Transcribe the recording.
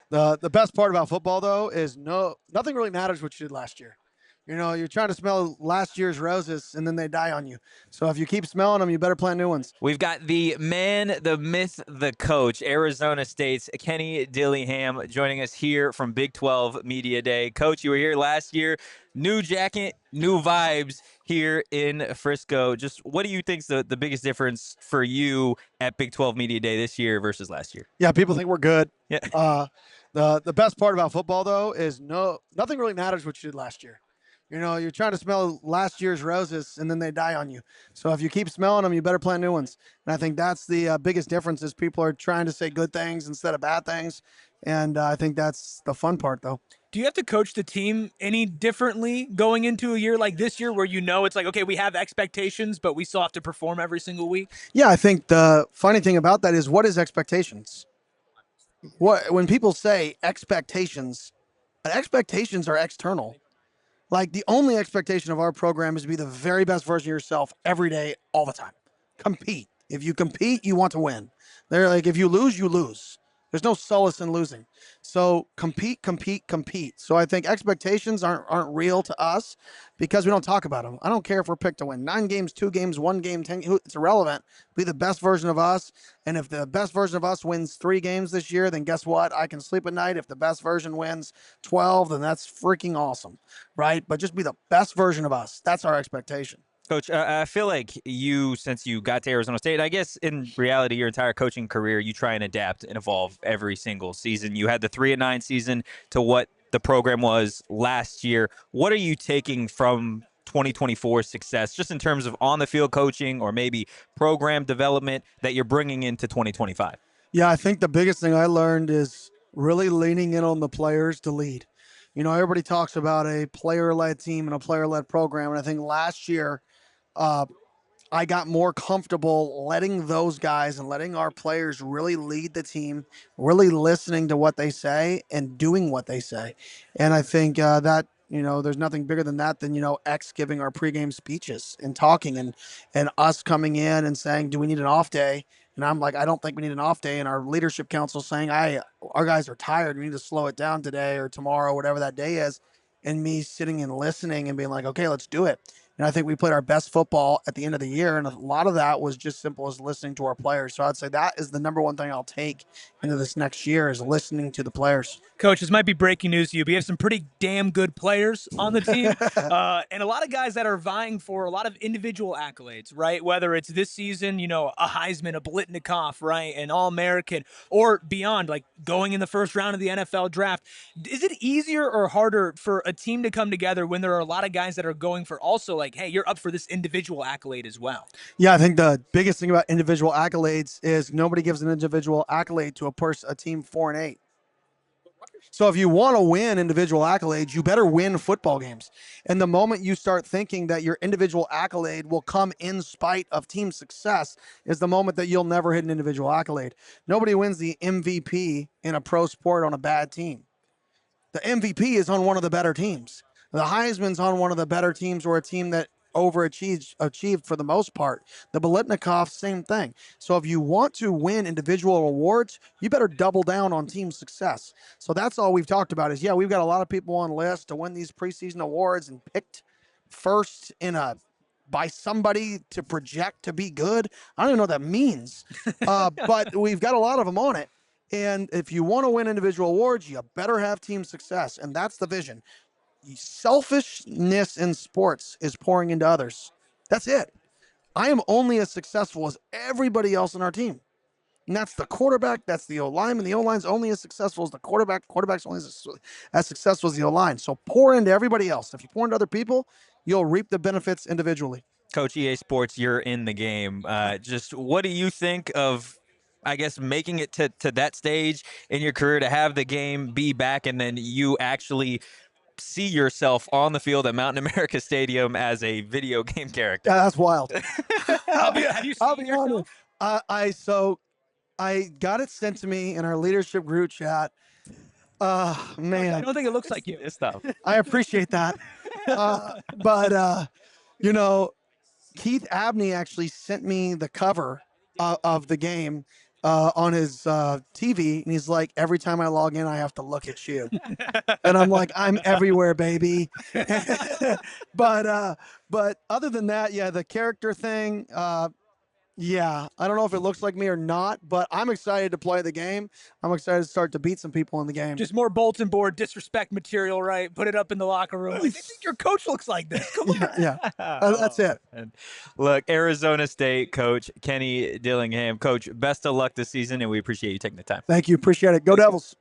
The best part about football though is nothing really matters what you did last year. You know, you're trying to smell last year's roses and then they die on you. So if you keep smelling them, you better plant new ones. We've got the man, the myth, the coach, Arizona State's Kenny Dillingham joining us here from Big 12 Media Day. Coach, you were here last year. New jacket, new vibes here in Frisco. Just what do you think's the biggest difference for you at Big 12 Media Day this year versus last year? Yeah, people think we're good. Yeah. The best part about football though is nothing really matters what you did last year. You know, you're trying to smell last year's roses and then they die on you. So if you keep smelling them, you better plant new ones. And I think that's the biggest difference is people are trying to say good things instead of bad things. And I think that's the fun part though. Do you have to coach the team any differently going into a year like this year where you know it's like, okay, we have expectations, but we still have to perform every single week? Yeah, I think the funny thing about that is what is expectations? When people say expectations are external. Like the only expectation of our program is to be the very best version of yourself every day, all the time. Compete. If you compete, you want to win. They're like, if you lose, you lose. There's no solace in losing. So compete, compete, compete. So I think expectations aren't real to us because we don't talk about them. I don't care if we're picked to win 9 games, 2 games, 1 game, 10. It's irrelevant. Be the best version of us. And if the best version of us wins 3 games this year, then guess what? I can sleep at night. If the best version wins 12, then that's freaking awesome, right? But just be the best version of us. That's our expectation. Coach, I feel like you, since you got to Arizona State, I guess in reality, your entire coaching career, you try and adapt and evolve every single season. You had the 3-9 season to what the program was last year. What are you taking from 2024 success, just in terms of on the field coaching or maybe program development that you're bringing into 2025? Yeah, I think the biggest thing I learned is really leaning in on the players to lead. You know, everybody talks about a player-led team and a player-led program, and I think last year uh, I got more comfortable letting those guys and letting our players really lead the team, really listening to what they say and doing what they say. And I think that there's nothing bigger than that than X giving our pregame speeches and talking and us coming in and saying, "Do we need an off day?" And I'm like, "I don't think we need an off day." And our leadership council saying, our guys are tired. We need to slow it down today or tomorrow, whatever that day is." And me sitting and listening and being like, "Okay, let's do it." And I think we played our best football at the end of the year. And a lot of that was just simple as listening to our players. So I'd say that is the number one thing I'll take into this next year is listening to the players. Coach, this might be breaking news to you, but you have some pretty damn good players on the team, and a lot of guys that are vying for a lot of individual accolades, right? Whether it's this season, a Heisman, a Blitnikoff, right, an All-American, or beyond, like going in the first round of the NFL draft. Is it easier or harder for a team to come together when there are a lot of guys that are going for also like, hey, you're up for this individual accolade as well? Yeah, I think the biggest thing about individual accolades is nobody gives an individual accolade to a team 4-8. So if you want to win individual accolades, you better win football games. And the moment you start thinking that your individual accolade will come in spite of team success is the moment that you'll never hit an individual accolade. Nobody wins the MVP in a pro sport on a bad team. The MVP is on one of the better teams. The Heisman's on one of the better teams or a team that achieved for the most part. The Bolitnikov, same thing. So if you want to win individual awards, you better double down on team success. So that's all we've talked about is, yeah, we've got a lot of people on lists to win these preseason awards and picked first by somebody to project to be good. I don't even know what that means. But we've got a lot of them on it. And if you want to win individual awards, you better have team success. And that's the vision. Selfishness in sports is pouring into others. That's it. I am only as successful as everybody else on our team. And that's the quarterback, that's the O-lineman. The O-line's only as successful as the quarterback. Quarterback's only as successful as the O-line. So pour into everybody else. If you pour into other people, you'll reap the benefits individually. Coach, EA Sports, you're in the game. Just what do you think of, I guess, making it to that stage in your career to have the game be back and then you actually see yourself on the field at Mountain America Stadium as a video game character? Yeah, that's wild. Have you I'll seen be honest. yourself? I got it sent to me in our leadership group chat. Man, I don't think it looks like you. This stuff. I appreciate that. But you know, Keith Abney actually sent me the cover of the game, on his TV, and he's like, every time I log in, I have to look at you, and I'm like, I'm everywhere, baby. But other than that, yeah, the character thing. Yeah, I don't know if it looks like me or not, but I'm excited to play the game. I'm excited to start to beat some people in the game. Just more bulletin board disrespect material, right? Put it up in the locker room. Like, they think your coach looks like this. Come on. Yeah, that's it. And look, Arizona State coach Kenny Dillingham. Coach, best of luck this season, and we appreciate you taking the time. Thank you. Appreciate it. Go Devils.